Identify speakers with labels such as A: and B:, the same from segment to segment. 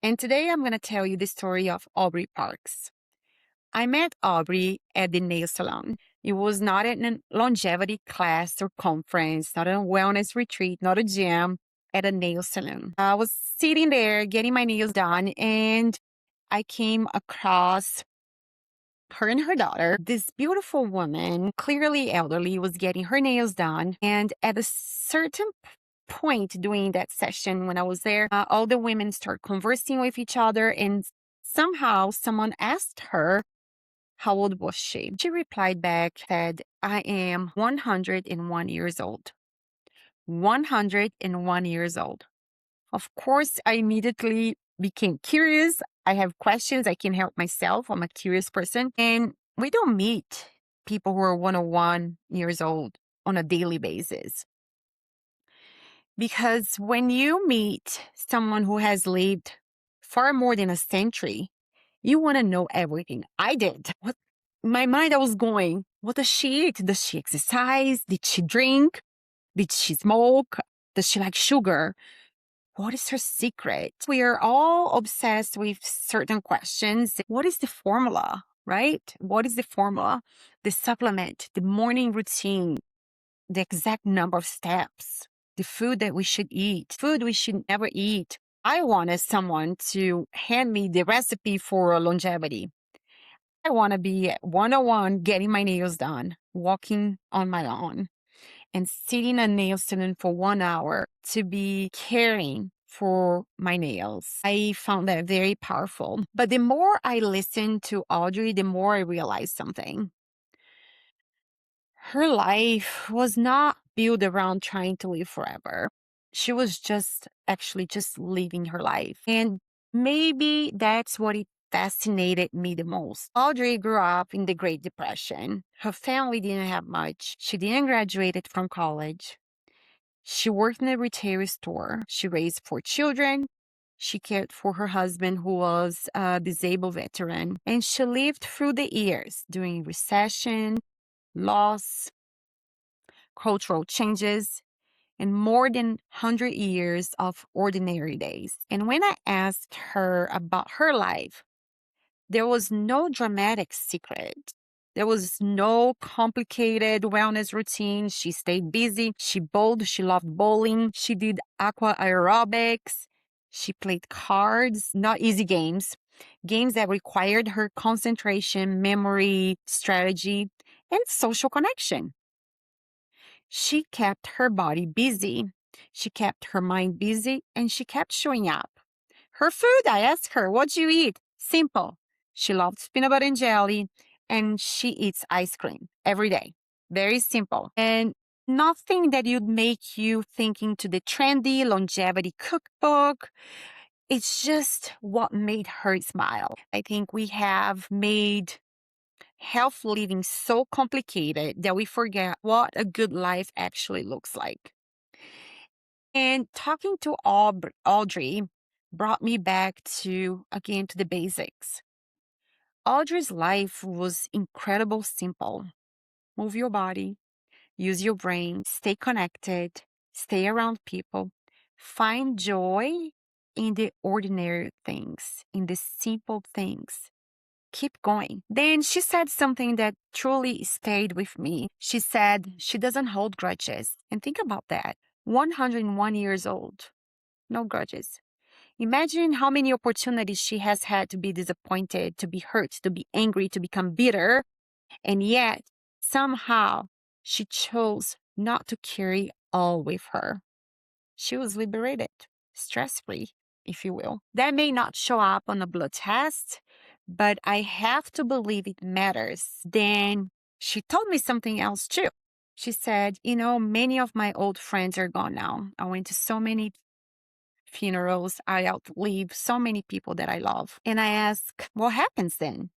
A: And today I'm going to tell you the story of Aubrey Parks. I met Aubrey at the nail salon. It was not at a longevity class or conference, not a wellness retreat, not a gym, at a nail salon. I was sitting there getting my nails done, and I came across her and her daughter. This beautiful woman, clearly elderly, was getting her nails done. And at a certain point during that session when I was there, all the women start conversing with each other, and somehow someone asked her, how old was she? She replied back, said, I am 101 years old. 101 years old. Of course, I immediately became curious. I have questions. I can help myself. I'm a curious person. And we don't meet people who are 101 years old on a daily basis. Because when you meet someone who has lived far more than a century, you want to know everything. I did. My mind, I was going, what does she eat? Does she exercise? Did she drink? Did she smoke? Does she like sugar? What is her secret? We are all obsessed with certain questions. What is the formula, right? What is the formula? The supplement, the morning routine, the exact number of steps, the food that we should eat, food we should never eat. I wanted someone to hand me the recipe for longevity. I want to be at 101 getting my nails done, walking on my lawn, and sitting a nail salon for 1 hour to be caring for my nails. I found that very powerful. But the more I listened to Audrey, the more I realized something. Her life was not built around trying to live forever. She was just living her life. And maybe that's what it fascinated me the most. Audrey grew up in the Great Depression. Her family didn't have much. She didn't graduate from college. She worked in a retail store. She raised 4 children. She cared for her husband, who was a disabled veteran. And she lived through the years during recession, loss, cultural changes, and more than 100 years of ordinary days. And when I asked her about her life, there was no dramatic secret. There was no complicated wellness routine. She stayed busy. She bowled. She loved bowling. She did aqua aerobics. She played cards, not easy games, games that required her concentration, memory, strategy, and social connection. She kept her body busy. She kept her mind busy, and she kept showing up. Her food, I asked her, what do you eat? Simple. She loves peanut butter and jelly, and she eats ice cream every day. Very simple. And nothing that would make you think into the trendy longevity cookbook. It's just what made her smile. I think we have made health living so complicated that we forget what a good life actually looks like. And talking to Audrey brought me back again to the basics. Audrey's life was incredible simple. Move your body, use your brain, stay connected, stay around people, find joy in the ordinary things, in the simple things. Keep going. Then she said something that truly stayed with me. She said she doesn't hold grudges. And think about that. 101 years old. No grudges. Imagine how many opportunities she has had to be disappointed, to be hurt, to be angry, to become bitter. And yet, somehow, she chose not to carry all with her. She was liberated, stress-free, if you will. That may not show up on a blood test, but I have to believe it matters. Then she told me something else too. She said, many of my old friends are gone now. I went to so many funerals. I outlive so many people that I love. And I ask, what happens then?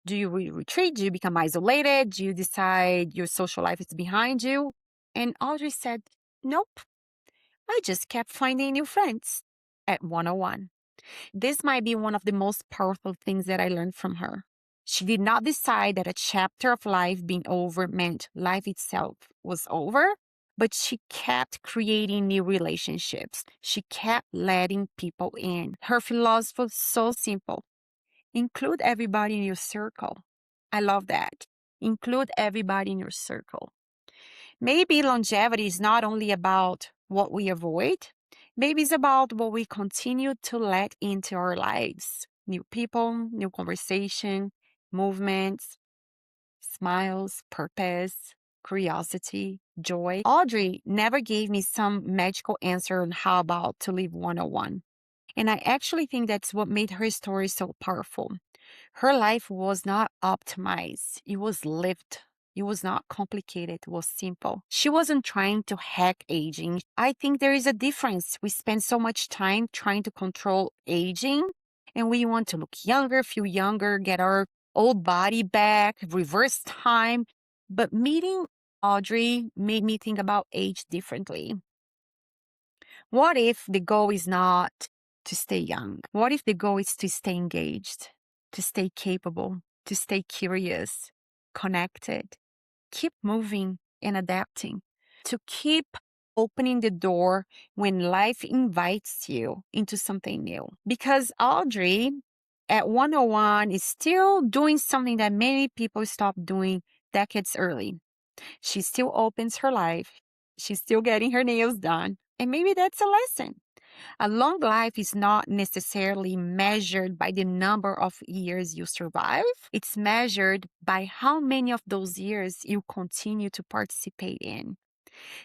A: Do you retreat? Do you become isolated? Do you decide your social life is behind you? And Audrey said, nope. I just kept finding new friends at 101. This might be one of the most powerful things that I learned from her. She did not decide that a chapter of life being over meant life itself was over. but she kept creating new relationships. She kept letting people in. Her philosophy was so simple: include everybody in your circle. I love that. Include everybody in your circle. Maybe longevity is not only about what we avoid, maybe it's about what we continue to let into our lives. New people, new conversation, movements, smiles, purpose, curiosity, joy. Audrey never gave me some magical answer on how about to live 101. And I actually think that's what made her story so powerful. Her life was not optimized, it was lived. It was not complicated, it was simple. She wasn't trying to hack aging. I think there is a difference. We spend so much time trying to control aging, and we want to look younger, feel younger, get our old body back, reverse time. But meeting Audrey made me think about age differently. What if the goal is not to stay young? What if the goal is to stay engaged, to stay capable, to stay curious, connected, keep moving and adapting, to keep opening the door when life invites you into something new? Because Audrey at 101 is still doing something that many people stopped doing decades early. She still opens her life. She's still getting her nails done. And maybe that's a lesson. A long life is not necessarily measured by the number of years you survive. It's measured by how many of those years you continue to participate in.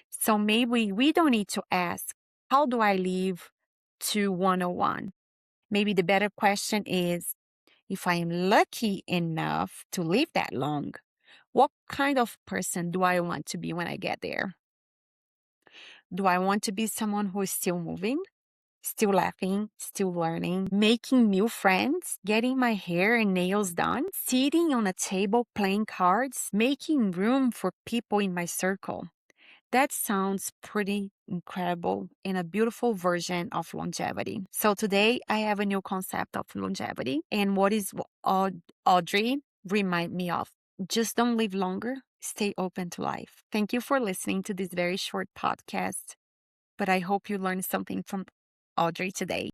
A: So maybe we don't need to ask, how do I live to 101? Maybe the better question is, if I am lucky enough to live that long, what kind of person do I want to be when I get there? Do I want to be someone who is still moving, still laughing, still learning, making new friends, getting my hair and nails done, sitting on a table playing cards, making room for people in my circle? That sounds pretty incredible and a beautiful version of longevity. So today I have a new concept of longevity, and what is Audrey remind me of? Just don't live longer, stay open to life. Thank you for listening to this very short podcast, but I hope you learned something from Audrey today.